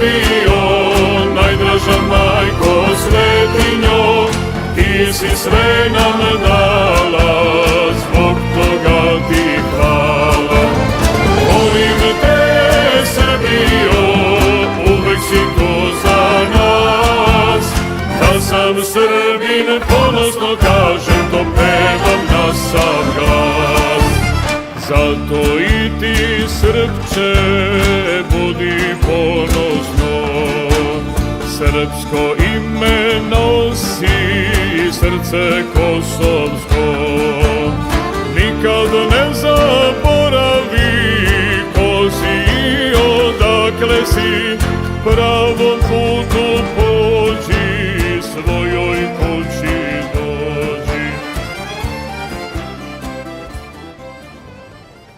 Srbijo, najdraža majko svetinjo, ti si sve nam dala, zbog toga ti hvala. Volim te, Srbijo, uvek si tu za nas. Da sam Srbin, ponosno kažem, to pevam na sav glas. Zato i ti, Srpče, budi ponosno, srpsko ime nosi, srce kosovsko. Nikad ne zaboravi ko si i odakle si, pravo